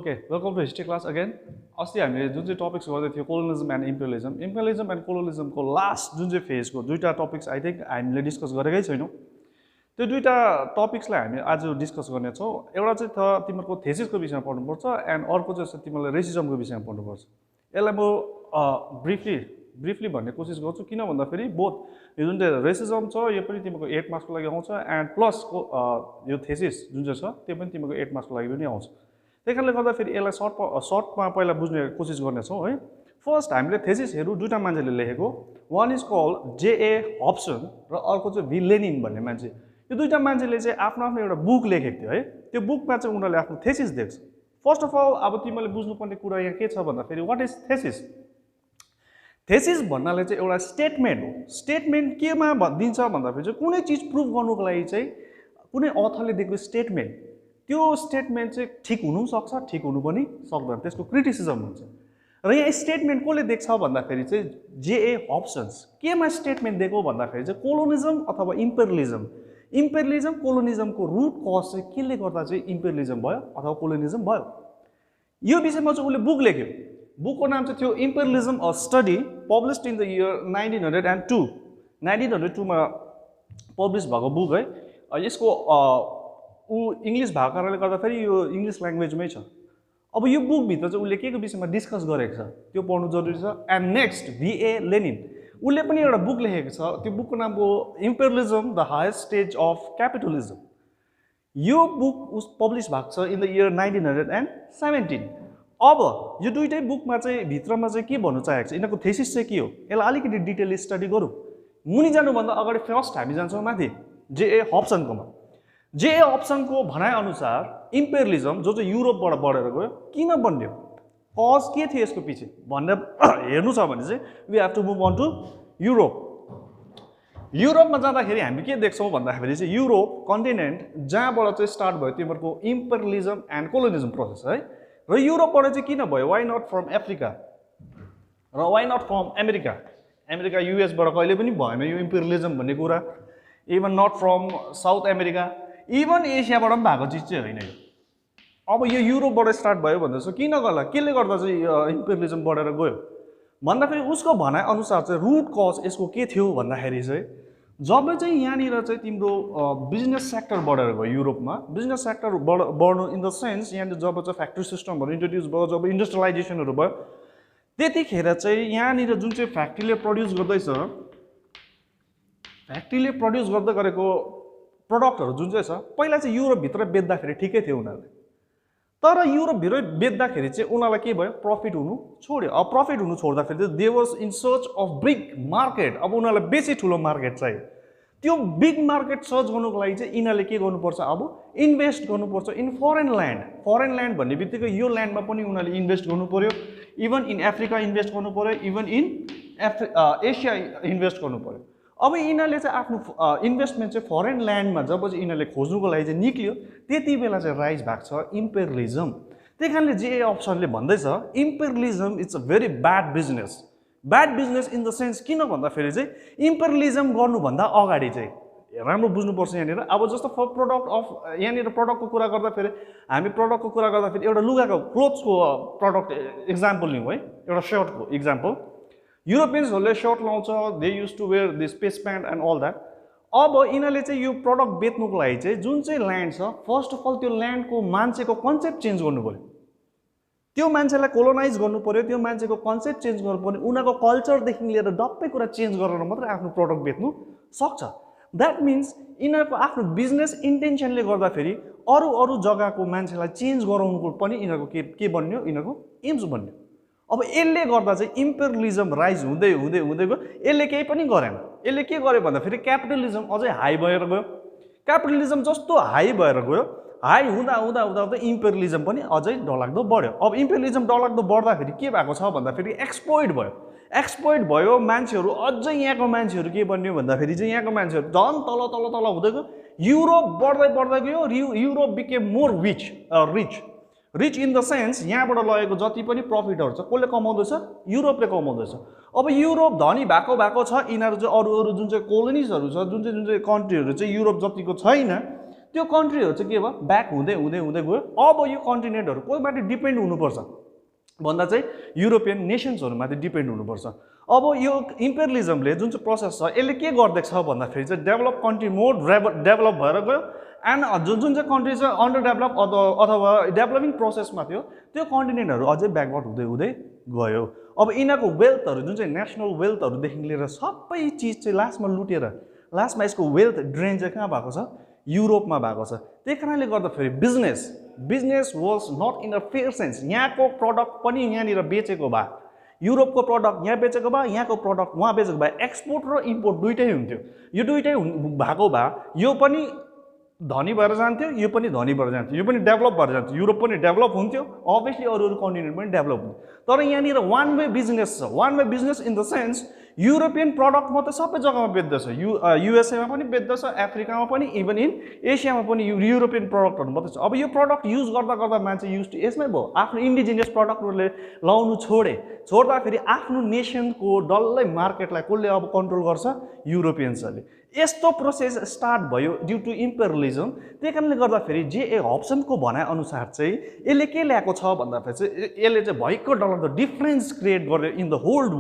Okay, welcome to history class again. अस्ति हामीले जुन चाहिँ टपिक्स गर्दै थियो कोलोनिजम एन्ड इम्पेरियलिजम एन्ड कोलोनिजमको लास्ट जुन चाहिँ फेजको दुईटा टपिक्स आई थिंक हामीले डिस्कस गरेकै छैनौं। त्यो दुईटा टपिक्सलाई हामी आज डिस्कस गर्ने छौं। एउटा चाहिँ त तिमीहरुको थेसिसको विषयमा पढ्नुपर्छ एन्ड अर्को चाहिँ तिमीहरुले रेसिजमको विषयमा पढ्नुपर्छ। यसलाई म ब्रिफली भन्ने कोसिस गर्छु किन भन्दाखेरि बोथ यो जुन चाहिँ रेसिजम छ यो पनि तिमीको 8 मार्क्सको लागि आउँछ एन्ड प्लस यो थेसिस जुन चाहिँ छ त्यो पनि तिमीको 8 मार्क्सको लागि पनि आउँछ। त्यसैले गर्दा फेरि यसलाई सर्टमा पहिला बुझ्ने कोसिस गर्ने छौं है। फर्स्ट हामीले थेसिसहरु दुईटा मान्छेले लेखेको, वान इज कल्ड जे.ए. हब्सन र अर्को चाहिँ भी लेनिन भन्ने मान्छे। यो दुईटा मान्छेले चाहिँ आफ्नो एउटा बुक लेखेको थियो है। त्यो बुकमा चाहिँ उनीहरुले आफ्नो थेसिस देख्छ। फर्स्ट अफ अल अब तिमीले बुझ्नुपर्ने कुरा यहाँ के छ भन्दाखेरि व्हाट इज थेसिस? थेसिस भन्नाले चाहिँ एउटा स्टेटमेन्ट हो। स्टेटमेन्ट केमा दिन्छ भन्दाखेरि चाहिँ कुनै चीज प्रुभ गर्नुको लागि चाहिँ कुनै अथरले दिएको स्टेटमेन्ट, त्यो स्टेटमेन्ट चाहिँ ठीक हुनु सक्छ, ठीक हुनु पनि सक्दैन, त्यसको क्रिटिसिजम हुन्छ। र यहाँ स्टेटमेन्ट कसले देख्छ भन्दाखेरि चाहिँ जे.ए. हब्सन केमा स्टेटमेन्ट दिएको भन्दाखेरि चाहिँ कोलोनिजम अथवा इम्पेरियलिजम कोलोनिजमको रुट कज चाहिँ केले गर्दा चाहिँ इम्पेरियलिजम भयो अथवा कोलोनिजम भयो, यो विषयमा चाहिँ उले बुक लेख्यो। बुकको नाम चाहिँ थियो imperialism a study, published in the year 1902। 1902 मा पब्लिश भएको बुक है। यसको इंग्लिश भएको कारणले गर्दा फेरि यो इंग्लिश ल्याङ्ग्वेजमै छ। अब यो बुक भित्र चाहिँ उले के को विषयमा डिस्कस गरेको छ त्यो पढ्नु जरुरी छ। And next भी.ए. लेनिन उले पनि एउटा बुक लेखेको छ। त्यो बुकको नाम हो imperialism the highest stage of capitalism. यो बुक पब्लिश भएको छ इन द इयर 1917। अब यो दुईटै बुकमा चाहिँ भित्रमा चाहिँ के भन्नु चाहेको छ, यिनीहरुको थेसिस चाहिँ के हो, यसलाई अलिकति डिटेल स्टडी गरौँ। मुनि जानुभन्दा अगाडि फर्स्ट हामी जान्छौँ माथि जे.ए. हब्सनकोमा। जे.ए. हब्सनको भनाइ अनुसार इम्पेरियलिजम जो चाहिँ युरोपबाट बढेर गयो किन बन्यो, कज के थियो यसको पछि भनेर हेर्नु छ भने चाहिँ we have to move on to Europe. युरोपमा जाँदाखेरि हामी के देख्छौँ भन्दाखेरि चाहिँ युरोप कन्टिनेन्ट जहाँबाट चाहिँ स्टार्ट भयो तिमीहरुको इम्पेरियलिजम एन्ड कोलोनिजम प्रोसेस है। र युरोपबाट चाहिँ किन भयो, वाइ नट फ्रम अफ्रिका र वाइ नट फ्रम अमेरिका युएसबाट कहिले पनि भएन यो इम्पेरियलिजम भन्ने कुरा। Even not from South America, even एसियाबाट पनि भएको चिज चाहिँ होइन यो। अब यो युरोपबाट स्टार्ट भयो भन्दैछ किन गर्ला, केले गर्दा चाहिँ इम्पेरियलिजम बढेर गयो भन्दाखेरि उसको भनाइ अनुसार चाहिँ रुट कज यसको के थियो भन्दाखेरि चाहिँ जब चाहिँ यहाँनिर चाहिँ तिम्रो बिजनेस सेक्टर बढेर गयो युरोपमा, बिजनेस सेक्टर बढ्नु इन द सेन्स यहाँनिर जब चाहिँ फ्याक्ट्री सिस्टमहरु इन्ट्रोड्युस भयो, जब इन्डस्ट्रियलाइजेसनहरु भयो त्यतिखेर चाहिँ यहाँनिर जुन चाहिँ फ्याक्ट्रीले प्रड्युस गर्दै गरेको प्रोडक्टहरु जुन चाहिँ छ पहिला चाहिँ युरोप भित्र बेच्दाखेरि ठिकै थियो उनीहरुले, तर युरोप भित्र बेच्दाखेरि चाहिँ उनीहरुलाई के भयो, प्रफिट हुनु छोड्यो। अब प्रफिट हुनु छोड्दाखेरि चाहिँ they was in search of big market. अब उनीहरुलाई बेसी ठुलो मार्केट चाहियो। त्यो बिग मार्केट सर्च गर्नुको लागि चाहिँ यिनीहरुले के गर्नुपर्छ, अब इन्भेस्ट गर्नुपर्छ इन फरेन ल्यान्ड भन्ने बित्तिकै यो ल्यान्डमा पनि उनीहरुले इन्भेस्ट गर्नु पर्यो। इभन इन अफ्रिका इन्भेस्ट गर्नु पर्यो, इभन इन एसिया इन्भेस्ट गर्नु पर्यो। अब यिनीहरुले चाहिँ आफ्नो इन्भेस्टमेन्ट चाहिँ फरेन ल्यान्डमा जब चाहिँ यिनीहरुले खोज्नुको लागि चाहिँ निक्लियो त्यति बेला चाहिँ राइज भएको छ इम्पेरियलिजम। त्यही कारणले जे.ए. हब्सनले भन्दैछ imperialism it's a very bad business in the sense किन भन्दाखेरि चाहिँ इम्पेरियलिजम गर्नुभन्दा अगाडि चाहिँ राम्रो बुझ्नुपर्छ यहाँनिर। अब जस्तो प्रडक्ट अफ यहाँनिर प्रडक्टको कुरा गर्दाखेरि हामी प्रडक्टको कुरा गर्दाखेरि एउटा लुगाको क्लोथ्सको प्रडक्ट इक्जाम्पल लिउँ है, एउटा सर्टको इक्जाम्पल। युरोपियन्सहरुले सर्ट लाउँछ, they used to wear this पेस प्यान्ट एन्ड अल द्याट। अब यिनीहरुले चाहिँ यो प्रडक्ट बेच्नुको लागि चाहिँ जुन चाहिँ ल्यान्ड छ फर्स्ट अफ अल त्यो ल्यान्डको मान्छेको कन्सेप्ट चेन्ज गर्नु पर्यो, त्यो मान्छेलाई कोलोनाइज गर्नु पर्यो, त्यो मान्छेको कन्सेप्ट चेन्ज गर्नु पर्यो, उनीहरुको कल्चरदेखि लिएर डप्पै कुरा चेन्ज गरेर मात्रै आफ्नो प्रडक्ट बेच्नु सक्छ। द्याट मिन्स यिनीहरुको आफ्नो बिजनेस इन्टेन्सनले गर्दाखेरि अरू जग्गाको मान्छेलाई चेन्ज गराउनुको पनि यिनीहरुको के बन्यो, यिनीहरुको एम्स बन्यो। अब यसले गर्दा चाहिँ इम्पेरियलिजम राइज हुँदै गयो। यसले केही पनि गरेन। यसले के गर्यो भन्दाखेरि क्यापिटलिजम अझै हाई भएर गयो। क्यापिटलिजम जस्तो हाई भएर गयो, हाई हुँदा इम्पेरियलिजम पनि अझै डरलाग्दो बढ्यो। अब इम्पेरियलिजम डरलाग्दो बढ्दाखेरि के भएको छ भन्दाखेरि एक्सप्लोइट भयो मान्छेहरु, अझै यहाँको मान्छेहरु के बन्यो भन्दाखेरि चाहिँ यहाँको मान्छेहरु झन् तल हुँदै गयो। युरोप बढ्दै गयो। Europe became more rich in the sense यहाँबाट लगेको जति पनि प्रफिटहरु छ कसले कमाउँदैछ, युरोपले कमाउँदैछ। अब युरोप धनी भएको छ, यिनीहरु चाहिँ अरू जुन चाहिँ कोलोनिजहरु छ, जुन चाहिँ कन्ट्रीहरु चाहिँ युरोप जतिको छैन त्यो कन्ट्रीहरू चाहिँ के भयो ब्याक हुँदै हुँदै हुँदै गयो अब यो कन्टिनेन्टहरू कोहीमाथि डिपेन्ड हुनुपर्छ भन्दा चाहिँ युरोपियन नेसन्सहरूमाथि डिपेन्ड हुनुपर्छ अब यो इम्पेरियलिजमले जुन चाहिँ प्रोसेस छ यसले के गर्दैछ भन्दाखेरि चाहिँ डेभलप कन्ट्री मोर डेभलप भएर गयो एन्ड जुन चाहिँ कन्ट्री चाहिँ अन्डर डेभलप अथवा डेभलपिङ प्रोसेसमा थियो त्यो कन्टिनेन्टहरू अझै ब्याकवर्ड हुँदै हुँदै गयो अब यिनीहरूको वेल्थहरू जुन चाहिँ नेसनल वेल्थहरूदेखि लिएर सबै चिज चाहिँ लास्टमा लुटेर लास्टमा यसको वेल्थ ड्रेन चाहिँ कहाँ भएको छ युरोपमा भएको छ त्यही कारणले गर्दाखेरि business was not in a fair sense यहाँको प्रडक्ट पनि यहाँनिर बेचेको भए युरोपको प्रडक्ट यहाँ बेचेको भए यहाँको प्रडक्ट उहाँ बेचेको भए एक्सपोर्ट र इम्पोर्ट दुइटै हुन्थ्यो यो दुइटै भएको भए यो पनि धनी भएर जान्थ्यो यो पनि धनी भएर जान्थ्यो यो पनि डेभलप भएर जान्थ्यो युरोप पनि डेभलप हुन्थ्यो अभियसली अरू कन्टिनेन्ट पनि डेभलप हुन्थ्यो तर यहाँनिर वान वे बिजनेस छ one way business in the sense European product मात्रै सबै जग्गामा बेच्दछ युएसएमा पनि बेच्दछ अफ्रिकामा पनि इभन इन एसियामा पनि युरोपियन प्रडक्टहरू मात्रै छ अब यो प्रडक्ट युज गर्दा गर्दा मान्छे युज टु यसमै भयो आफ्नो इन्डिजिनियस प्रडक्टहरूले लाउनु छोड्दाखेरि आफ्नो नेसनको डल्लै मार्केटलाई कसले अब कन्ट्रोल गर्छ युरोपियन्सहरूले यस्तो प्रोसेस स्टार्ट भयो ड्यु टु इम्पेरियलिजम त्यही कारणले गर्दाखेरि जे हब्सनको भनाइअनुसार चाहिँ यसले के ल्याएको छ भन्दाखेरि चाहिँ यसले चाहिँ भयङ्कर डरलाग्दो डिफरेन्स क्रिएट गर्यो इन द होल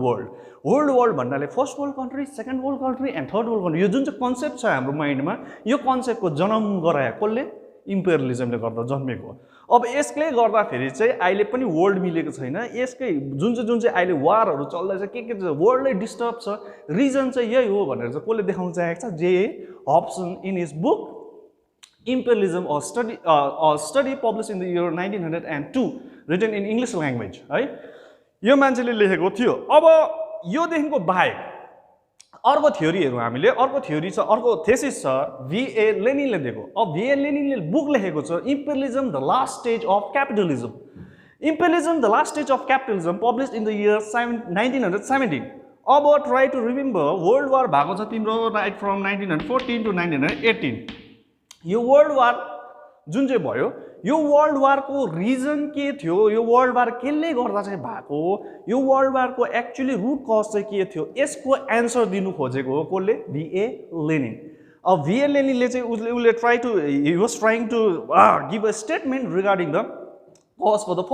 वर्ल्ड भन्नाले first world country second world country and third world country यो जुन चाहिँ कन्सेप्ट छ हाम्रो माइन्डमा यो कन्सेप्टको जन्म गरायो कसले इम्पेरियलिजमले गर्दा जन्मेको अब यसले गर्दाखेरि चाहिँ अहिले पनि वर्ल्ड मिलेको छैन यसकै जुन चाहिँ अहिले वारहरू चल्दैछ के वर्ल्डै डिस्टर्ब छ रिजन चाहिँ यही हो भनेर चाहिँ कसले देखाउन चाहेको छ J Hobson in his book imperialism a study publish in the year 1902 written in English language है यो मान्छेले लेखेको थियो अब योदेखिको बाहेक अर्को थ्योरीहरू हामीले अर्को थ्योरी छ अर्को थेसिस छ VA लेनिनले दिएको अब VA लेनिनले बुक लेखेको छ imperialism the last stage of capitalism published in the year 1917 अब try to remember world war भएको छ तिम्रो राइट फ्रम 1914 टु 1918 यो वर्ल्ड वार जुन चाहिँ भयो यो वर्ल्ड वारको रिजन के थियो यो वर्ल्ड वार केले गर्दा चाहिँ भएको यो वर्ल्ड वारको एक्चुअली रुट कज चाहिँ के थियो यसको एन्सर दिनु खोजेको हो कसले VA लेनिन अब VA लेनिनले चाहिँ उसले he was trying to give a statement regarding the cause for the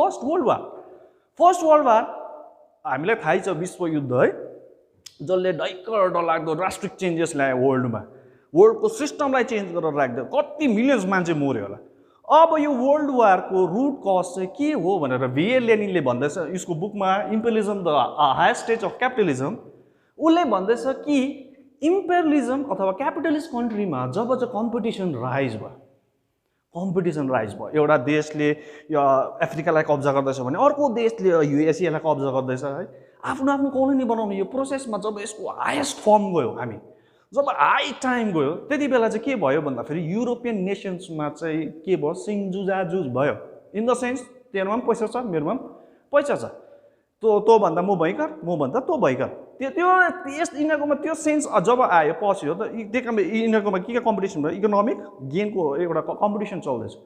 First World War हामीलाई थाहै छ विश्वयुद्ध है जसले डरलाग्दो ड्रास्टिक चेन्जेस ल्यायो वर्ल्डको सिस्टमलाई चेन्ज गरेर राख्दै कति मिलियन्स मान्छे मर्यो होला अब यो वर्ल्ड वारको रुट कज चाहिँ के हो भनेर VA लेनिनले भन्दैछ यसको बुकमा imperialism the higher stage of capitalism उसले भन्दैछ कि इम्पेरियलिजम अथवा क्यापिटलिस्ट कन्ट्रीमा जब चाहिँ कम्पिटिसन राइज भयो एउटा देशले अफ्रिकालाई कब्जा गर्दैछ भने अर्को देशले एसियालाई कब्जा गर्दैछ है आफ्नो कोलोनी बनाउने यो प्रोसेसमा जब यसको हाइएस्ट फर्म गयो हामी जब हाई टाइम गयो त्यति बेला चाहिँ के भयो भन्दाखेरि युरोपियन नेसन्समा चाहिँ के भयो सिङजुजाजुज भयो इन द सेन्स तेरोमा पनि पैसा छ मेरोमा पनि पैसा छ तँ भन्दा म भयङ्कर म भन्दा तँ भयङ्कर त्यो यिनीहरूकोमा त्यो सेन्स जब आयो पछि हो त यिनीहरूकोमा के कम्पिटिसन भयो इकोनोमिक गेनको एउटा कम्पिटिसन चल्दैछ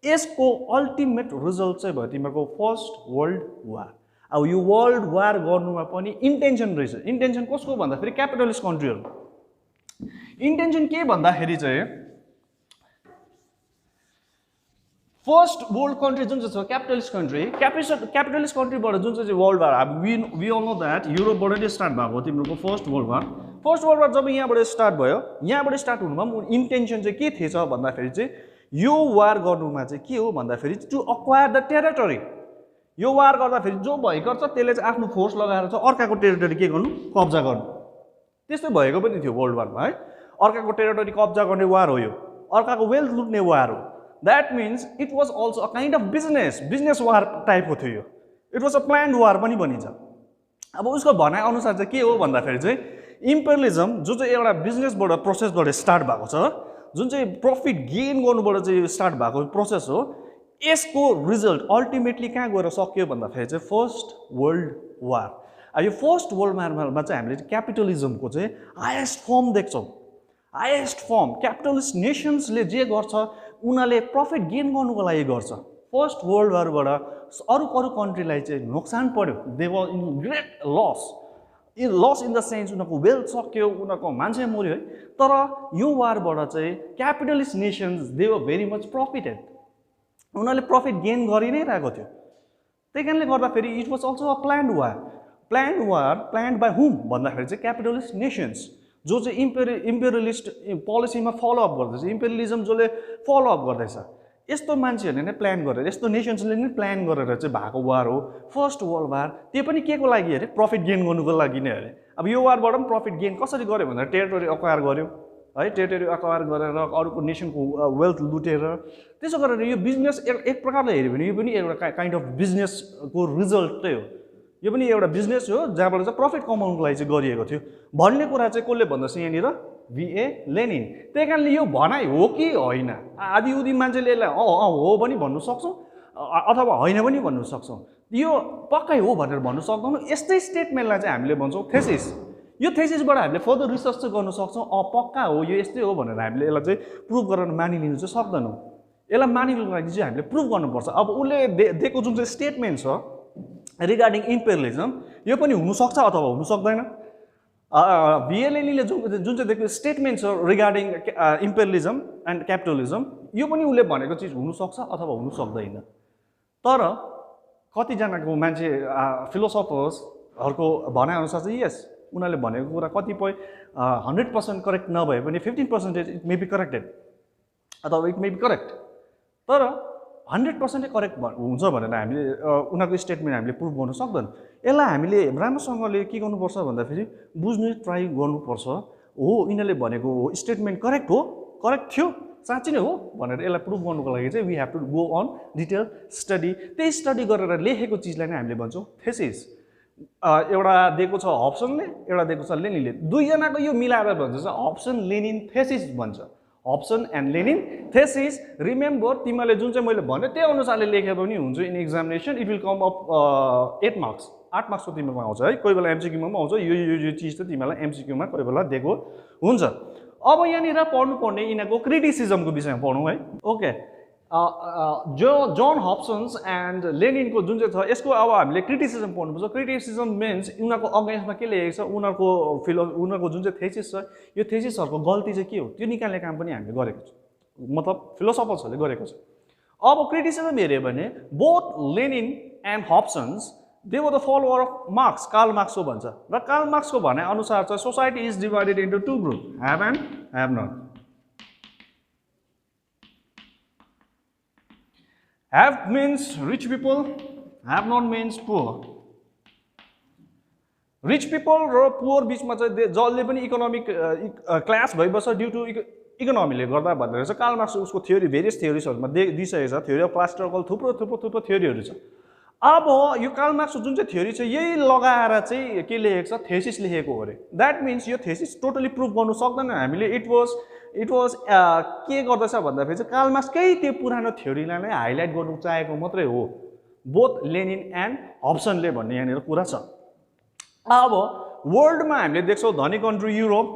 यसको अल्टिमेट रिजल्ट चाहिँ भयो तिमीहरूको फर्स्ट वर्ल्ड वार अब यो वर्ल्ड वार गर्नुमा पनि इन्टेन्सन रहेछ इन्टेन्सन कसको भन्दाखेरि क्यापिटलिस्ट कन्ट्रीहरू इन्टेन्सन के भन्दाखेरि चाहिँ फर्स्ट वर्ल्ड कन्ट्री जुन चाहिँ छ क्यापिटलिस्ट कन्ट्रीबाट जुन चाहिँ world war we all know that युरोपबाट नै स्टार्ट भएको तिम्रो फर्स्ट वर्ल्ड वार जब यहाँबाट स्टार्ट हुनुमा इन्टेन्सन चाहिँ के थिएछ भन्दाखेरि चाहिँ यो वार गर्नुमा चाहिँ के हो भन्दाखेरि टु अक्वायर द टेरिटरी यो वार गर्दाखेरि जो भयङ्कर छ त्यसले चाहिँ आफ्नो फोर्स लगाएर चाहिँ अर्काको टेरिटरी के गर्नु कब्जा गर्नु त्यस्तै भएको पनि थियो वर्ल्ड वारमा है अर्काको टेरिटरी कब्जा गर्ने वार हो यो अर्काको वेल्थ लुट्ने वार हो that means it was also a kind of business war टाइपको थियो यो it was a planned war पनि भनिन्छ अब उसको भनाइअनुसार चाहिँ के हो भन्दाखेरि चाहिँ इम्पेरियलिजम जो चाहिँ एउटा बिजनेसबाट प्रोसेसबाट स्टार्ट भएको छ जुन चाहिँ प्रफिट गेन गर्नुबाट चाहिँ स्टार्ट भएको प्रोसेस हो यसको रिजल्ट अल्टिमेटली कहाँ गएर सक्यो भन्दाखेरि चाहिँ फर्स्ट वर्ल्ड वार यो फर्स्ट वर्ल्ड वारमा चाहिँ हामीले क्यापिटलिजमको चाहिँ हाइएस्ट फर्म देख्छौँ हाइएस्ट फर्म क्यापिटलिस्ट नेसन्सले जे गर्छ उनीहरूले प्रफिट गेन गर्नुको लागि गर्छ फर्स्ट वर्ल्ड वारबाट अरू कन्ट्रीलाई चाहिँ नोक्सान पर्यो they were in great loss loss in the sense उनीहरूको वेल्थ सक्यो, उनीहरूको मान्छे मऱ्यो है। तर यो वारबाट चाहिँ capitalist nations they were very much profited, उनीहरूले प्रफिट गेन गरि नै रहेको थियो। त्यही कारणले गर्दाखेरि it was also a planned war planned by हुम भन्दाखेरि चाहिँ क्यापिटलिस्ट नेसन्स जो चाहिँ इम्पेरियलिस्ट पोलिसीमा फलोअप गर्दैछ, इम्पेरियलिजम जसले फलोअप गर्दैछ, यस्तो मान्छेहरूले नै प्लान गरेर, यस्तो नेसन्सले नै प्लान गरेर चाहिँ भएको वार हो फर्स्ट वर्ल्ड वार। त्यो पनि के को लागि अरे? प्रफिट गेन गर्नुको लागि नै अरे। अब यो वारबाट पनि प्रफिट गेन कसरी गर्यो भन्दा टेरिटोरी अक्वायर गर्यो है, टेरिटोरी अक्वायर गरेर अरूको नेसनको वेल्थ लुटेर, त्यसो गरेर यो बिजनेस एक प्रकारले हेऱ्यो भने यो पनि एउटा काइन्ड अफ बिजनेसको रिजल्टै हो। यो पनि एउटा बिजनेस हो जहाँबाट चाहिँ प्रफिट कमाउनुको लागि चाहिँ गरिएको थियो भन्ने कुरा चाहिँ कसले भन्दछ यहाँनिर? V.A. लेनिन। त्यही कारणले यो भनाइ हो कि होइन, आदि उदि मान्छेले यसलाई हो पनि भन्नु सक्छौँ अथवा होइन पनि भन्नु सक्छौँ, यो पक्कै हो भनेर भन्नु सक्दैनौँ। यस्तै स्टेटमेन्टलाई चाहिँ हामीले भन्छौँ थेसिस। यो थेसिसबाट हामीले फर्दर रिसर्च चाहिँ गर्न सक्छौँ, पक्का हो यो यस्तै हो भनेर हामीले यसलाई चाहिँ प्रुभ गरेर मानिलिनु चाहिँ सक्दैनौँ। यसलाई मानिलिनुको लागि चाहिँ हामीले प्रुभ गर्नुपर्छ। अब उसले दिएको जुन चाहिँ स्टेटमेन्ट छ रिगार्डिङ इम्पेरियलिजम, यो पनि हुनसक्छ अथवा हुनु सक्दैन। V.A. लेनिनले जुन चाहिँ दिएको स्टेटमेन्ट छ रिगार्डिङ इम्पेरियलिजम एन्ड क्यापिटलिजम, यो पनि उसले भनेको चिज हुनसक्छ अथवा हुनु सक्दैन। तर कतिजनाको मान्छे फिलोसफर्सहरूको भनाइअनुसार चाहिँ यस, उनीहरूले भनेको कुरा कतिपय 100% करेक्ट नभए पनि 15% इट मे बी करेक्टेड अथवा इट मे बी करेक्ट, तर 100% करेक्ट हुन्छ भनेर हामीले उनीहरूको स्टेटमेन्ट हामीले प्रुभ गर्नु सक्दैन। यसलाई हामीले राम्रोसँगले के गर्नुपर्छ भन्दाखेरि बुझ्नु ट्राई गर्नुपर्छ। हो यिनीहरूले भनेको हो स्टेटमेन्ट करेक्ट हो, करेक्ट थियो, साँच्चै नै हो भनेर यसलाई प्रुभ गर्नुको लागि चाहिँ we have to go on detail study. त्यही स्टडी गरेर लेखेको चिजलाई नै हामीले भन्छौँ थेसिस। एउटा दिएको छ हब्सनले, एउटा दिएको छ लेनिनले, दुईजनाको यो मिलाएर भन्छ चाहिँ हब्सन लेनिन थेसिस भन्छ। हब्सन एन्ड लेनिन थेसिस। रिमेम्बर तिमीले जुन चाहिँ मैले भने त्यही अनुसारले लेखे पनि हुन्छ in examination, it will come up 8 marks, 8 मार्क्सको तिमीमा आउँछ है। कोही बेला एमसिक्यूमा पनि आउँछ, यो चिज चाहिँ तिमीलाई एमसिक्यूमा कोही बेला दिएको हुन्छ। अब यहाँनिर पढ्नुपर्ने यिनीहरूको क्रिटिसिजमको विषयमा पढौँ है। ओके, जन हब्सन्स एन्ड लेनिनको जुन चाहिँ छ यसको अब हामीले क्रिटिसिजम पढ्नुपर्छ। क्रिटिसिजम मिन्स उनीहरूको अगेन्स्टमा के लेखेको छ, उनीहरूको जुन चाहिँ थेसिस छ, यो थेसिसहरूको गल्ती चाहिँ के हो त्यो निकाल्ने काम पनि हामीले गरेको छ, मतलब फिलोसफर्सहरूले गरेको छ। अब क्रिटिसिजम हेऱ्यो भने both Lenin and Hobsons they were the follower of Marx, Karl मार्क्सको भन्छ। र कार्ल मार्क्सको भनाइ अनुसार चाहिँ society is divided into 2 group, have and have not. Have means rich people, have not means poor. Rich people र poor बिचमा चाहिँ जसले पनि इकोनोमिक क्लास भइबस्छ ड्यु टु इकोनोमीले गर्दा भनेर चाहिँ कार्ल मार्क्स उसको थ्योरी भेरियस थ्योरिजहरूमा दिइसकेको छ। थ्योरी अफ क्लास स्ट्रगल थुप्रो थ्योरीहरू छ। अब यो कार्ल मार्क्सको जुन चाहिँ थ्योरी छ यही लगाएर चाहिँ के लेखेको छ, थेसिस लेखेको हो अरे। द्याट मिन्स यो थेसिस टोटली प्रुभ गर्नु सक्दैन हामीले। इट वाज के गर्दैछ भन्दाखेरि चाहिँ कार्ल मार्क्सकै त्यो पुरानो थ्योरीलाई नै हाइलाइट गर्नु चाहेको मात्रै हो, बोथ लेनिन एन्ड हब्सनले भन्ने यहाँनिर कुरा छ। अब वर्ल्डमा हामीले देख्छौँ धनी कन्ट्री युरोप,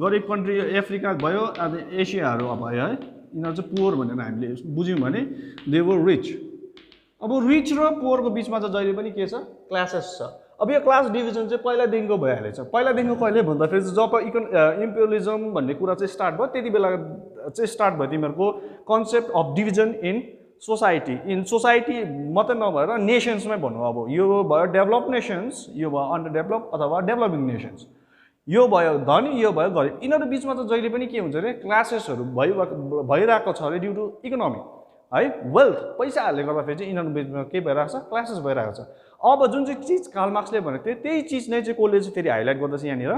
गरिब कन्ट्री अफ्रिका भयो, अब एसियाहरू भयो है, यिनीहरू चाहिँ पुवर भनेर हामीले बुझ्यौँ भने दे वर रिच। अब रिच र पुवरको बिचमा चाहिँ जहिले पनि के छ, क्लासेस छ। अब यो क्लास डिभिजन चाहिँ पहिलादेखिको भइहालेछ। पहिलादेखिको कहिले भन्दाखेरि जब इम्पेरियलिजम भन्ने कुरा चाहिँ स्टार्ट भयो त्यति बेला चाहिँ स्टार्ट भयो तिमीहरूको concept of division in society. In society मात्रै नभएर नेसन्समै भनौँ। अब यो भयो डेभलप नेसन्स, यो भयो अन्डर डेभलप अथवा डेभलपिङ नेसन्स, यो भयो धनी, यो भयो गरिब। यिनीहरू बिचमा चाहिँ जहिले पनि के हुन्छ अरे, क्लासेसहरू भइरहेको छ अरे ड्यु टु इकोनोमी है, वेल्थ, पैसाहरूले गर्दाखेरि चाहिँ यिनीहरू बिचमा के भइरहेको छ, क्लासेस भइरहेको छ। अब जुन चाहिँ चिज कार्ल मार्क्सले भनेको थियो त्यही चिज नै चाहिँ कसले चाहिँ फेरि हाइलाइट गर्दैछ यहाँनिर,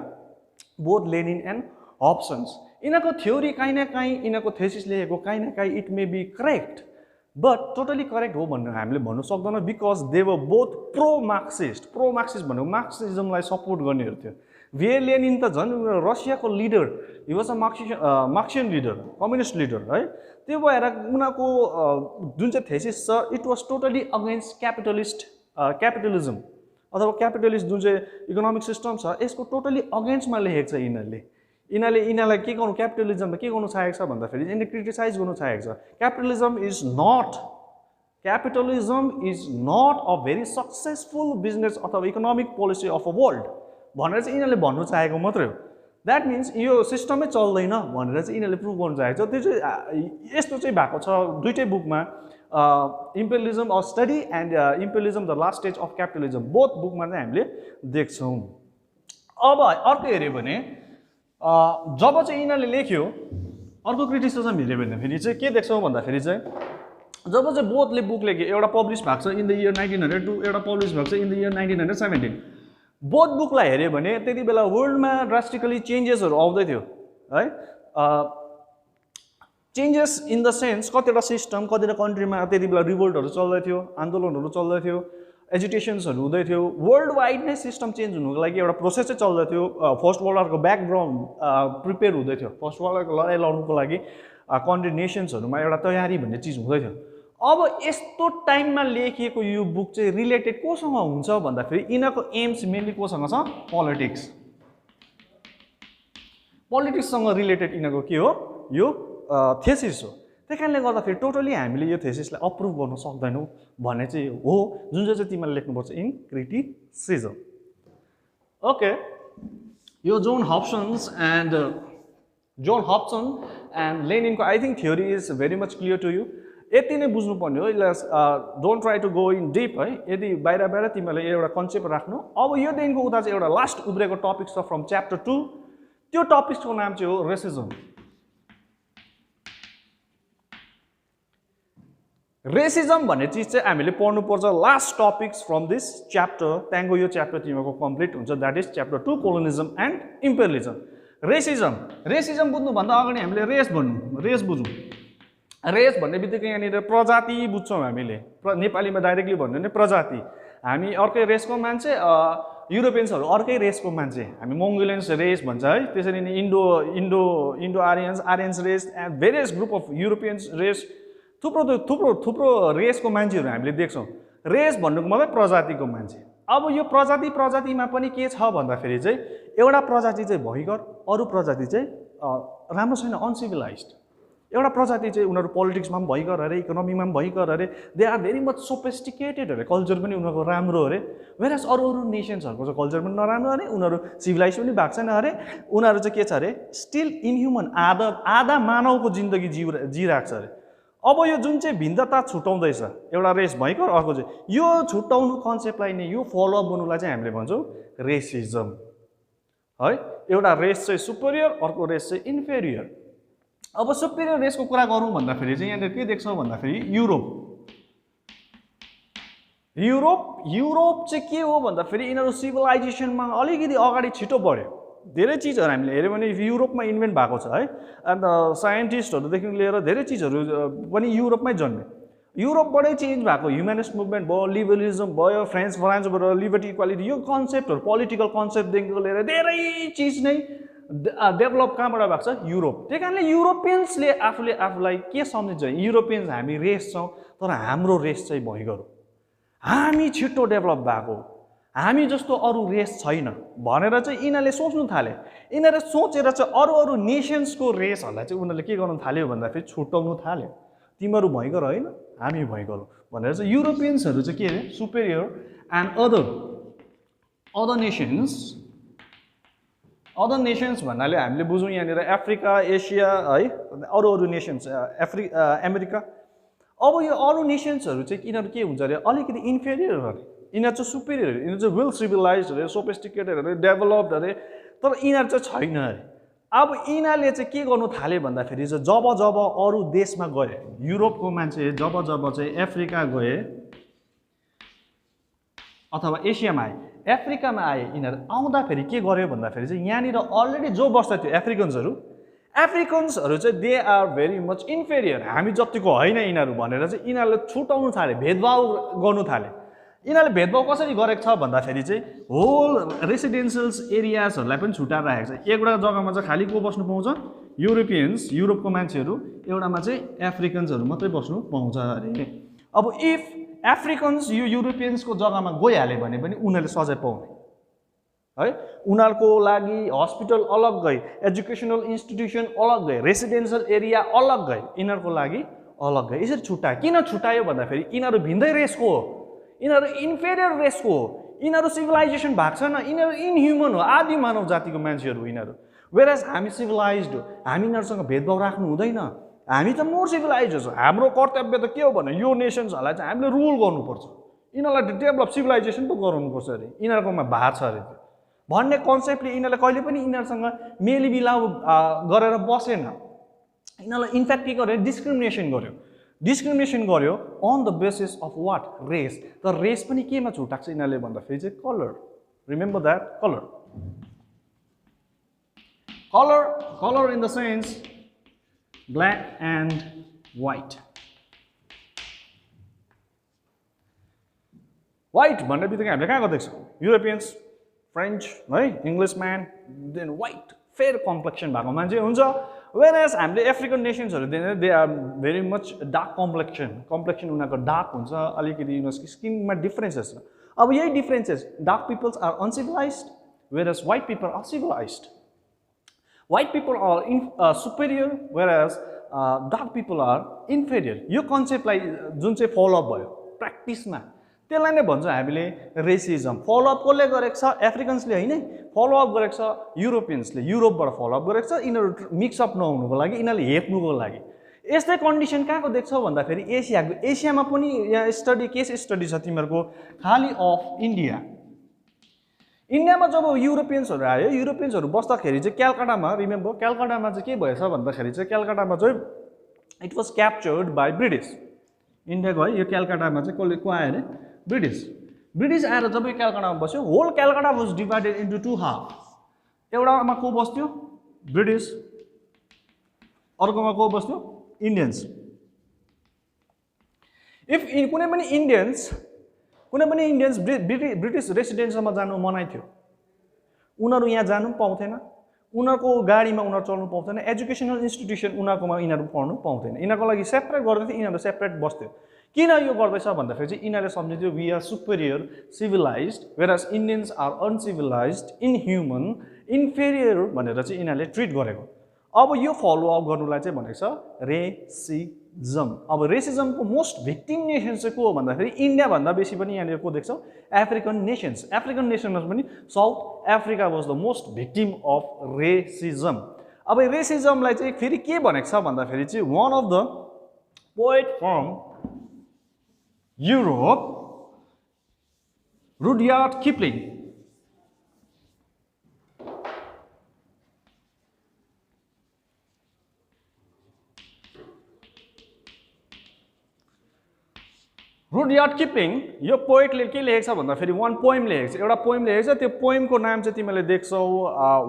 बोथ लेनिन एन्ड हब्सन्स। यिनीहरूको थ्योरी काहीँ न काहीँ यिनीहरूको थेसिस लेखेको काहीँ न काहीँ it may be correct, but totally correct हो भनेर हामीले भन्नु सक्दैन, because they were both pro Marxist भनेको मार्क्सिजमलाई सपोर्ट गर्नेहरू थियो। V.A. लेनिन त झन् रसियाको leader, he was a Marxian leader, communist leader है। त्यो भएर उनीहरूको जुन चाहिँ थेसिस छ it was totally against capitalism अथवा क्यापिटलिस्ट जुन चाहिँ इकोनोमिक सिस्टम छ यसको टोटली अगेन्स्टमा लेखेको छ। यिनीहरूलाई के गर्नु, क्यापिटलिजममा के गर्नु चाहेको छ भन्दाखेरि यिनीहरूले क्रिटिसाइज गर्नु चाहेको छ। Capitalism is not a very successful business अथवा economic policy of a world भनेर चाहिँ यिनीहरूले भन्नु चाहेको मात्रै हो। द्याट मिन्स यो सिस्टमै चल्दैन भनेर चाहिँ यिनीहरूले प्रुभ गर्नु चाहेको छ। त्यो चाहिँ यस्तो चाहिँ भएको छ दुईटै बुकमा, imperialism of study and imperialism the last stage of capitalism, both बुकमा चाहिँ हामीले देख्छौँ। अब अर्को हेऱ्यो भने जब चाहिँ यिनीहरूले लेख्यो, अर्को क्रिटिसिजम हेऱ्यो भन्दाखेरि चाहिँ के देख्छौँ भन्दाखेरि चाहिँ जब चाहिँ बोथले बुक लेख्यो, एउटा पब्लिस भएको छ इन द इयर 1902, एउटा पब्लिस भएको छ इन द इयर 1917, बोथ बुकलाई हेऱ्यो भने त्यति बेला वर्ल्डमा ड्रास्टिकली चेन्जेसहरू आउँदै थियो है। चेन्जेस इन द सेन्स कतिवटा सिस्टम कतिवटा कन्ट्रीमा त्यति बेला रिभोल्टहरू चल्दै थियो, आन्दोलनहरू चल्दै थियो, एजुटेसन्सहरू हुँदै थियो, वर्ल्ड वाइड नै सिस्टम चेन्ज हुनुको लागि एउटा प्रोसेस चाहिँ चल्दै थियो। फर्स्ट वर्ल्ड वारको ब्याकग्राउन्ड प्रिपेयर हुँदै थियो, फर्स्ट वर्ल्ड वारको लडाइँ लड्नुको लागि कन्ट्री नेसन्सहरूमा एउटा तयारी भन्ने चिज हुँदै थियो। अब यस्तो टाइममा लेखिएको यो बुक चाहिँ रिलेटेड कोसँग हुन्छ भन्दाखेरि यिनीहरूको एम्स मेनली कोसँग छ, पोलिटिक्स। पोलिटिक्ससँग रिलेटेड यिनीहरूको के हो, यो थेसिस हो। त्यही कारणले गर्दाखेरि टोटली हामीले यो थेसिसलाई अप्रुभ गर्न सक्दैनौँ भन्ने चाहिँ हो, जुन चाहिँ तिमीले लेख्नुपर्छ इन क्रिटिसिजम। ओके, यो जोन हब्सन एन्ड लेनिनको I think theory is very much clear to you. यति नै बुझ्नुपर्ने हो, यसलाई don't try to go in deep है। यदि बाहिर तिमीहरूले एउटा कन्सेप्ट राख्नु। अब योदेखिको उता चाहिँ एउटा लास्ट उब्रेको टपिक छ फ्रम च्याप्टर 2, त्यो टपिक्सको नाम चाहिँ हो रेसिजम। रेसिजम भन्ने चिज चाहिँ हामीले पढ्नुपर्छ last topics from this chapter, त्यहाँको यो च्याप्टर तिमीहरूको कम्प्लिट हुन्छ, that is chapter 2 colonialism and imperialism. Racism बुझ्नुभन्दा अगाडि हामीले रेस बुझौँ। रेस भन्ने बित्तिकै यहाँनिर प्रजाति बुझ्छौँ हामीले, नेपालीमा डाइरेक्टली भन्यो भने प्रजाति। हामी अर्कै रेसको मान्छे, युरोपियन्सहरू अर्कै रेसको मान्छे, हामी मङ्गोलियन्स रेस भन्छ है। त्यसरी नै Indo Aryans race and various group of Europeans race, थुप्रो रेसको मान्छेहरू हामीले देख्छौँ। रेस भन्नुको मतलब प्रजातिको मान्छे। अब यो प्रजातिमा पनि के छ भन्दाखेरि चाहिँ एउटा प्रजाति चाहिँ भयङ्कर, अरू प्रजाति चाहिँ राम्रो छैन, अनसिभिलाइज्ड। एउटा प्रजाति चाहिँ उनीहरू पोलिटिक्समा पनि भयङ्कर अरे, इकोनोमीमा पनि भयङ्कर अरे, they are very much sophisticated अरे, कल्चर पनि उनीहरूको राम्रो अरे। वेरएज अरू नेसन्सहरूको चाहिँ कल्चर पनि नराम्रो अरे, उनीहरू सिभिलाइज पनि भएको छैन अरे, उनीहरू चाहिँ के छ अरे, स्टिल इनह्युमन, आधा मानवको जिन्दगी जिइरहेको छ अरे। अब यो जुन चाहिँ भिन्नता छुट्याउँदैछ, एउटा रेस भयङ्कर, अर्को चाहिँ यो छुट्याउनु कन्सेप्टलाई नै, यो फलोअप गर्नुलाई चाहिँ हामीले भन्छौँ रेसिजम है। एउटा रेस चाहिँ सुपेरियर, अर्को रेस चाहिँ इन्फेरियर। अब सुपेरियर रेसको कुरा गरौँ भन्दाखेरि चाहिँ यहाँनिर के देख्छौँ भन्दाखेरि युरोप चाहिँ के हो भन्दाखेरि यिनीहरू सिभिलाइजेसनमा अलिकति अगाडि छिटो बढ्यो। धेरै चिजहरू हामीले हेऱ्यौँ भने युरोपमा इन्भेन्ट भएको छ है, अन्त साइन्टिस्टहरूदेखि लिएर धेरै चिजहरू पनि युरोपमै जन्मे। युरोपबाटै चेन्ज भएको ह्युम्यानिस्ट मुभमेन्ट भयो, लिबरलिजम भयो, फ्रान्सबाट लिबर्टी इक्वालिटी, यो कन्सेप्टहरू पोलिटिकल कन्सेप्टदेखिको लिएर धेरै चिज नै डेभलप कहाँबाट भएको छ, युरोप। त्यही कारणले युरोपियन्सले आफूलाई के सम्झिन्छ, युरोपियन्स हामी रेस छौँ तर हाम्रो रेस चाहिँ भयङ्कर हो, हामी छिट्टो डेभलप भएको, हामी जस्तो अरू रेस छैन भनेर चाहिँ यिनीहरूले सोच्नु थाले। यिनीहरूले सोचेर चाहिँ अरू नेसन्सको रेसहरूलाई चाहिँ उनीहरूले के गर्नु थाल्यो भन्दाखेरि छुट्याउनु थाल्यो, तिमीहरू भयङ्कर होइन हामी भयङ्कर हो भनेर चाहिँ युरोपियन्सहरू चाहिँ के अरे सुपेरियर एन्ड अदर नेसन्स भन्नाले हामीले बुझौँ यहाँनिर अफ्रिका, एसिया है, अरू नेसन्स, अमेरिका। अब यो अरू नेसन्सहरू चाहिँ यिनीहरू के हुन्छ अरे, अलिकति इन्फेरियर अरे, यिनीहरू चाहिँ सुपेरियर अरे, यिनीहरू चाहिँ वेल सिभिलाइज अरे, सोफिस्टिकेटेड अरे, डेभलप्ड अरे, तर यिनीहरू चाहिँ छैन अरे। अब यिनीहरूले चाहिँ के गर्नु थाल्यो भन्दाखेरि चाहिँ जब अरू देशमा गए, युरोपको मान्छे जब चाहिँ अफ्रिका गए अथवा एसियामा आए, अफ्रिकामा आए, यिनीहरू आउँदाखेरि के गर्यो भन्दाखेरि चाहिँ यहाँनिर अलरेडी जो बस्दै थियो अफ्रिकन्सहरू चाहिँ they are very much inferior, हामी जतिको होइन यिनीहरू भनेर चाहिँ यिनीहरूले छुटाउनु थाले, भेदभाव गर्नु थाले। यिनीहरूले भेदभाव कसरी गरेको छ भन्दाखेरि चाहिँ होल रेसिडेन्सियल्स एरियाजहरूलाई पनि छुटाएर राखेको छ। एउटा जग्गामा चाहिँ खालि को बस्नु पाउँछ, युरोपको मान्छेहरू, एउटामा चाहिँ अफ्रिकन्सहरू मात्रै बस्नु पाउँछ अरे। अब इफ अफ्रिकन्स यो युरोपियन्सको जग्गामा गइहाल्यो भने पनि उनीहरूले सजाय पाउने है, उनीहरूको लागि हस्पिटल अलग गए, एजुकेसनल इन्स्टिट्युसन अलग गए, रेसिडेन्सियल एरिया अलग गए, यिनीहरूको लागि अलग गए। यसरी छुट्यायो। किन छुट्यायो भन्दाखेरि यिनीहरू भिन्दै रेसको हो, यिनीहरू इन्फेरियर रेसको हो, यिनीहरू सिभिलाइजेसन भएको छैन, यिनीहरू इनह्युमन हो, आदि मानव जातिको मान्छेहरू हो यिनीहरू। वेयरएज हामी सिभिलाइज्ड हो, हामी यिनीहरूसँग भेदभाव राख्नु हुँदैन, हामी त मोर सिभिलाइज हो। हाम्रो कर्तव्य त के हो भने यो नेसन्सहरूलाई चाहिँ हामीले रुल गर्नुपर्छ, यिनीहरूलाई डेभलप सिभिलाइजेसन पो गराउनुपर्छ अरे, यिनीहरूकोमा भएको छ अरे त्यो भन्ने कन्सेप्टले यिनीहरूले कहिले पनि यिनीहरूसँग मेलमिलाउ गरेर बसेन। यिनीहरूलाई इन्फ्याक्ट के गर्यो, डिस्क्रिमिनेसन गर्यो on the basis of what, race. तर रेस पनि केमा छुट्याएको छ यिनीहरूले भन्दाखेरि चाहिँ colour. Remember that, colour in the sense black and white. White भन्ने बित्तिकै हामीले कहाँको देख्छौँ, युरोपियन्स, फ्रेन्च है, English man, then white fair complexion भएको मान्छे हुन्छ। वेयरएज हामीले अफ्रिकन नेसन्सहरू they are very much dark complexion उनीहरूको डार्क हुन्छ, अलिकति उनीहरूको स्किनमा डिफ्रेन्सेस छ। अब यही differences, dark people's are uncivilised whereas white people are civilised. White people are superior whereas dark people are inferior. यो कन्सेप्टलाई जुन चाहिँ फलोअप भयो प्र्याक्टिसमा, त्यसलाई नै भन्छ हामीले रेसिजम। फलोअप कसले गरेको छ, एफ्रिकन्सले होइन, फलोअप गरेको छ युरोपियन्सले, युरोपबाट फलोअप गरेको छ। यिनीहरू मिक्सअप नहुनुको लागि, यिनीहरूले हेप्नुको लागि। यस्तै कन्डिसन कहाँको देख्छौ भन्दाखेरि एसियामा पनि यहाँ केस स्टडी छ तिमीहरूको खालि अफ इन्डियामा जब युरोपियन्सहरू आयो, युरोपियन्सहरू बस्दाखेरि चाहिँ क्यालकाटामा, रिमेम्बर क्यालकाटामा चाहिँ के भएछ भन्दाखेरि चाहिँ क्यालकाटामा चाहिँ it was captured by British. इन्डियाको है यो क्यालकाटामा चाहिँ को आयो अरे, ब्रिटिस आएर जब यो क्यालकाटामा बस्यो, whole Calcutta was divided into two half. एउटामा को बस्थ्यो, ब्रिटिस, अर्कोमा को बस्थ्यो, इन्डियन्स। इफ कुनै पनि इन्डियन्स ब्रिटिस रेसिडेन्समा जानु मनाइ थियो, उनीहरू यहाँ जानु पाउँथेन, उनीहरूको गाडीमा उनीहरू चल्नु पाउँथेन, एजुकेसनल इन्स्टिट्युसन उनीहरूकोमा यिनीहरू पढ्नु पाउँथेन। यिनीहरूको लागि सेपरेट गर्दै थियो, यिनीहरू सेपरेट बस्थ्यो। किन यो गर्दैछ भन्दाखेरि चाहिँ यिनीहरूले सम्झिन्थ्यो we are superior civilised whereas Indians are uncivilised, inhuman, inferior भनेर चाहिँ यिनीहरूले ट्रिट गरेको। अब यो फलोअप गर्नुलाई चाहिँ भनेको छ रेसिजम। अब रेसिजमको मोस्ट भिक्टिम नेसन चाहिँ को हो भन्दाखेरि इन्डियाभन्दा बेसी पनि यहाँनिर को देख्छौँ, अफ्रिकन नेसनमा पनि South Africa was the most victim of racism. अब रेसिजमलाई चाहिँ फेरि के भनेको छ भन्दाखेरि चाहिँ one of the poet from Europe, Rudyard Kipling, Rudyard Kipling यो पोएटले के लेखेको छ भन्दाखेरि वान पोएम लेखेको छ, एउटा पोएम लेखेको छ। त्यो पोएमको नाम चाहिँ तिमीले देख्छौ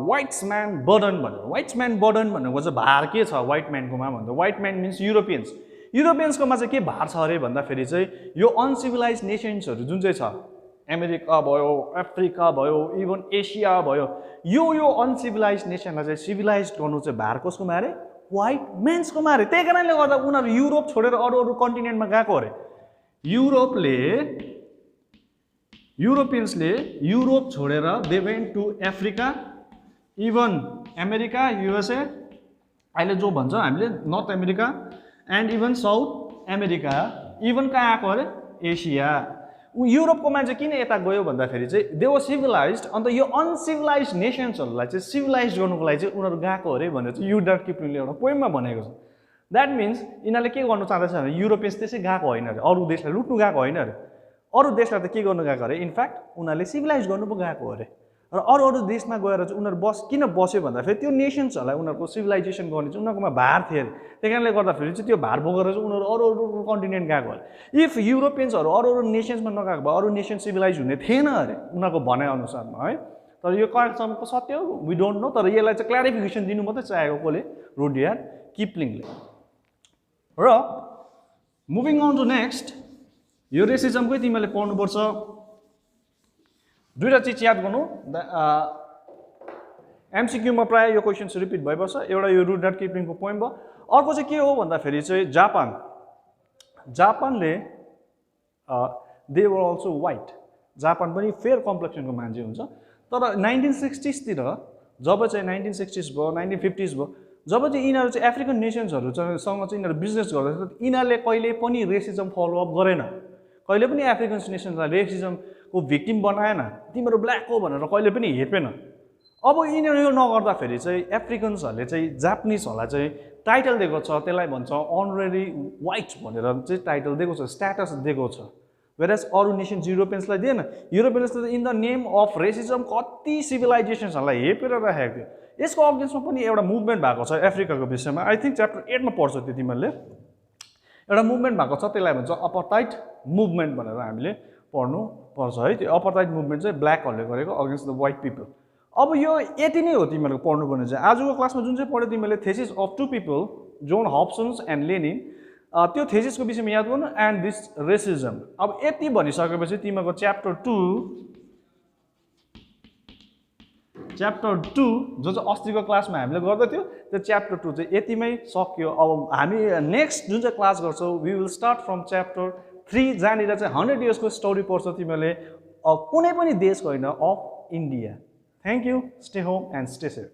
व्हाइट्सम्यान बर्डन भनेर। व्हाइट्सम्यान बर्डन भनेको चाहिँ भार के छ व्हाइट म्यानकोमा भन्दा, व्हाइट म्यान मिन्स युरोपियन्सकोमा चाहिँ के भार छ अरे भन्दाखेरि चाहिँ यो अनसिभिलाइज नेसन्सहरू जुन चाहिँ छ, अमेरिका भयो, अफ्रिका भयो, इभन एसिया भयो, यो अनसिभिलाइज नेसनलाई चाहिँ सिभिलाइज गर्नु चाहिँ भार कसकोमा अरे, व्हाइट म्यान्सकोमा अरे। त्यही कारणले गर्दा उनीहरू युरोप छोडेर अरू कन्टिनेन्टमा गएको अरे। युरोपियन्सले युरोप छोडेर they went to Africa, even America, USA, अहिले जो भन्छ हामीले North America and even South America, even कहाँ आएको अरे, एसिया। युरोपको मान्छे किन यता गयो भन्दाखेरि चाहिँ दे वर सिभिलाइज्ड। अन्त यो अनसिभिलाइज नेसन्सहरूलाई चाहिँ सिभिलाइज गर्नुको लागि चाहिँ उनीहरू गएको अरे भनेर चाहिँ रुडयार्ड किपलिङले एउटा पोएममा भनेको छ। द्याट मिन्स यिनीहरूले के गर्नु चाहँदैछ भने युरोपियन्स त्यसै गएको होइन अरे, अरू देशलाई लुट्नु गएको होइन अरे, अरू देशलाई त के गर्नु गएको अरे, इनफ्याक्ट उनीहरूले सिभिलाइज गर्नु पो गएको अरे। र अरू देशमा गएर चाहिँ उनीहरू किन बस्यो भन्दाखेरि त्यो नेसन्सहरूलाई उनीहरूको सिभिलाइजेसन गर्ने चाहिँ उनीहरूकोमा भार थियो अरे। त्यही कारणले गर्दाखेरि चाहिँ त्यो भार बोकेर चाहिँ उनीहरू अरू कन्टिनेन्ट गएको अरे। इफ युरोपियन्सहरू अरू नेसन्समा नगएको भए अरू नेसन सिभिलाइज हुने थिएन अरे उनीहरूको भनाइअनुसारमा है। तर यो कहाँसम्मको सत्य हो वी डोन्ट नो, तर यसलाई चाहिँ क्ल्यारिफिकेसन दिनु मात्रै चाहेको कसले, रुडयार्ड किपलिङले। र मुभिङ अन टु नेक्स्ट, यो रेसिजमकै तिमीले पढ्नुपर्छ। दुईवटा चिज याद गर्नु, एमसिक्यूमा प्रायः यो क्वेसन्स रिपिट भइबस्छ। एउटा यो रुडयार्ड किपलिङको पोइम भयो। अर्को चाहिँ के हो भन्दाखेरि चाहिँ जापानले they were also white. Japan पनि फेयर कम्प्लेक्सनको मान्छे हुन्छ। तर 1960s तिर जब चाहिँ 1960s भयो 1950s भयो, जब चाहिँ यिनीहरू चाहिँ अफ्रिकन नेसन्सहरूसँग चाहिँ यिनीहरू बिजनेस गर्दैछ, यिनीहरूले कहिले पनि रेसिजम फलोअप गरेन। कहिले पनि अफ्रिकन नेसन्सलाई रेसिजम को भिक्टिम बनाएन, तिमीहरू ब्ल्याक हो भनेर कहिले पनि हेपेन। अब यिनीहरू नगर्दाखेरि चाहिँ अफ्रिकन्सहरूले चाहिँ जापानिजहरूलाई चाहिँ टाइटल दिएको छ, त्यसलाई भन्छ अनरेरी वाइट भनेर चाहिँ टाइटल दिएको छ, स्ट्याटस दिएको छ। वेरएज अरू नेसन्स युरोपियन्सलाई दिएन। युरोपियन्सले in the name of racism कति सिभिलाइजेसन्सहरूलाई हेपेर राखेको थियो। यसको अगेन्स्टमा पनि एउटा मुभमेन्ट भएको छ अफ्रिकाको विषयमा। आई थिङ्क च्याप्टर 8 मा पढ्छ त्यो तिमीहरूले। एउटा मुभमेन्ट भएको छ, त्यसलाई भन्छ अपार्थाइड मुभमेन्ट भनेर हामीले पढ्नु पर्छ है। त्यो अपार्थाइड मुभमेन्ट चाहिँ ब्ल्याकहरूले गरेको अगेन्स्ट द वाइट पिपल। अब यो यति नै हो तिमीहरूको पढ्नुपर्ने चाहिँ। आजको क्लासमा जुन चाहिँ पढ्यो तिमीहरूले thesis of two people, John Hobson's and Lenin, त्यो थेसिसको विषयमा याद गर्नु एन्ड दिस रेसिजम। अब यति भनिसकेपछि तिमीहरूको च्याप्टर 2 जो चाहिँ अस्तिको क्लासमा हामीले गर्दै थियो त्यो च्याप्टर 2 चाहिँ यतिमै सक्यो। अब हामी नेक्स्ट जुन चाहिँ क्लास गर्छौँ we will start from chapter 3 जहाँनिर चाहिँ 100 इयर्सको स्टोरी पढ्छ तिमीहरूले, कुनै पनि देशको होइन, of India. Thank you, stay home and stay safe.